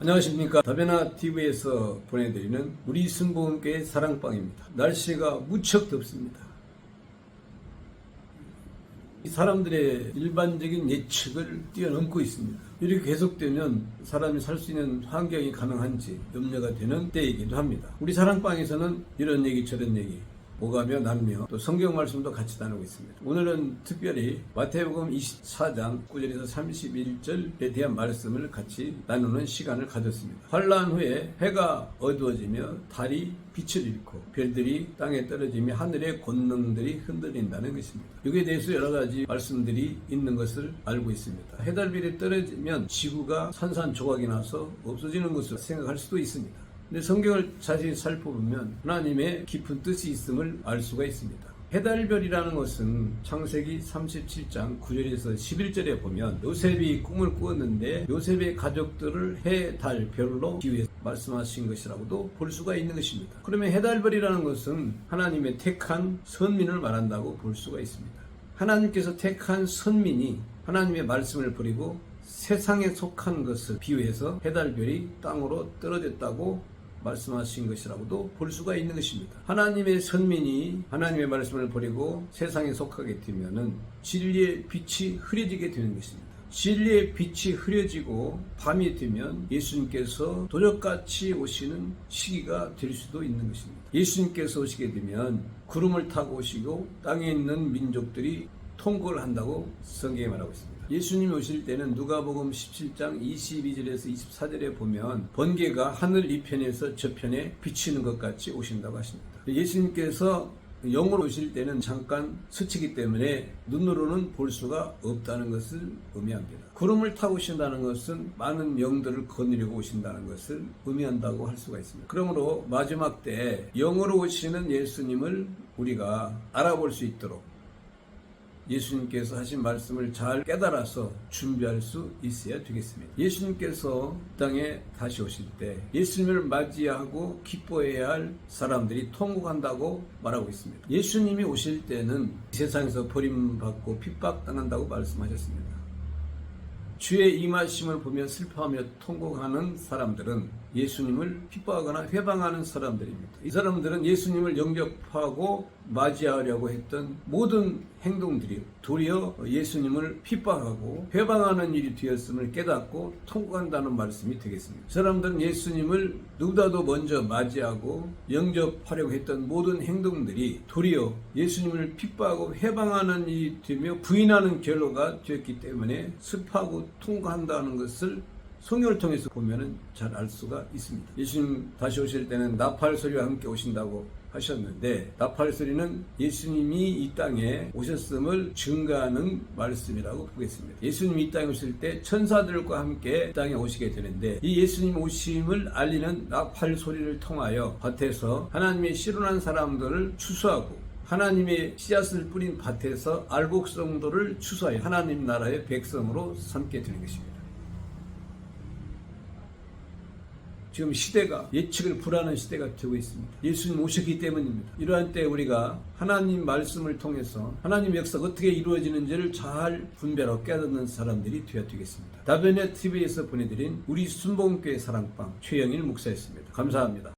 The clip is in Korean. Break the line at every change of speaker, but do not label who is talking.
안녕하십니까. 다베나 TV에서 보내드리는 우리 순복음교회 사랑방입니다. 날씨가 무척 덥습니다. 이 사람들의 일반적인 예측을 뛰어넘고 있습니다. 이렇게 계속되면 사람이 살 수 있는 환경이 가능한지 염려가 되는 때이기도 합니다. 우리 사랑방에서는 이런 얘기 저런 얘기 오가며 나누며 또 성경 말씀도 같이 나누고 있습니다. 오늘은 특별히 마태복음 24장 9절에서 31절에 대한 말씀을 같이 나누는 시간을 가졌습니다. 환난 후에 해가 어두워지며 달이 빛을 잃고 별들이 땅에 떨어지며 하늘의 권능들이 흔들린다는 것입니다. 여기에 대해서 여러 가지 말씀들이 있는 것을 알고 있습니다. 해달별이 떨어지면 지구가 산산조각이 나서 없어지는 것을 생각할 수도 있습니다. 근데 성경을 자세히 살펴보면 하나님의 깊은 뜻이 있음을 알 수가 있습니다. 해달별이라는 것은 창세기 37장 9절에서 11절에 보면 요셉이 꿈을 꾸었는데 요셉의 가족들을 해, 달, 별로 비유해서 말씀하신 것이라고도 볼 수가 있는 것입니다. 그러면 해달별이라는 것은 하나님의 택한 선민을 말한다고 볼 수가 있습니다. 하나님께서 택한 선민이 하나님의 말씀을 버리고 세상에 속한 것을 비유해서 해달별이 땅으로 떨어졌다고 말씀하신 것이라고도 볼 수가 있는 것입니다. 하나님의 선민이 하나님의 말씀을 버리고 세상에 속하게 되면은 진리의 빛이 흐려지게 되는 것입니다. 진리의 빛이 흐려지고 밤이 되면 예수님께서 도적같이 오시는 시기가 될 수도 있는 것입니다. 예수님께서 오시게 되면 구름을 타고 오시고 땅에 있는 민족들이 통곡을 한다고 성경에 말하고 있습니다. 예수님이 오실 때는 누가복음 17장 22절에서 24절에 보면 번개가 하늘 이편에서 저편에 비치는 것 같이 오신다고 하십니다. 예수님께서 영으로 오실 때는 잠깐 스치기 때문에 눈으로는 볼 수가 없다는 것을 의미합니다. 구름을 타고 오신다는 것은 많은 영들을 거느리고 오신다는 것을 의미한다고 할 수가 있습니다. 그러므로 마지막 때 영으로 오시는 예수님을 우리가 알아볼 수 있도록 예수님께서 하신 말씀을 잘 깨달아서 준비할 수 있어야 되겠습니다. 예수님께서 땅에 다시 오실 때 예수님을 맞이하고 기뻐해야 할 사람들이 통곡한다고 말하고 있습니다. 예수님이 오실 때는 세상에서 버림받고 핍박당한다고 말씀하셨습니다. 주의 임하심을 보며 슬퍼하며 통곡하는 사람들은 예수님을 핍박하거나 회방하는 사람들입니다. 이 사람들은 예수님을 영접하고 맞이하려고 했던 모든 행동들이 도리어 예수님을 핍박하고 회방하는 일이 되었음을 깨닫고 통곡한다는 말씀이 되겠습니다. 이 사람들은 예수님을 누구보다도 먼저 맞이하고 영접하려고 했던 모든 행동들이 도리어 예수님을 핍박하고 회방하는 일이 되며 부인하는 결로가 되었기 때문에 슬퍼하고 통곡한다는 것을 성경을 통해서 보면은 잘 알 수가 있습니다. 예수님 다시 오실 때는 나팔 소리와 함께 오신다고 하셨는데 나팔 소리는 예수님이 이 땅에 오셨음을 증거하는 말씀이라고 보겠습니다. 예수님이 이 땅에 오실 때 천사들과 함께 이 땅에 오시게 되는데 이 예수님 오심을 알리는 나팔 소리를 통하여 밭에서 하나님의 실현한 사람들을 추수하고 하나님의 씨앗을 뿌린 밭에서 알곡성도를 추수하여 하나님 나라의 백성으로 삼게 되는 것입니다. 지금 시대가 예측을 불하는 시대가 되고 있습니다. 예수님 오셨기 때문입니다. 이러한 때 우리가 하나님 말씀을 통해서 하나님 역사가 어떻게 이루어지는지를 잘 분별하고 깨닫는 사람들이 되어야 되겠습니다. 다베나 TV에서 보내드린 우리 순복음교회 사랑방 최영일 목사였습니다. 감사합니다.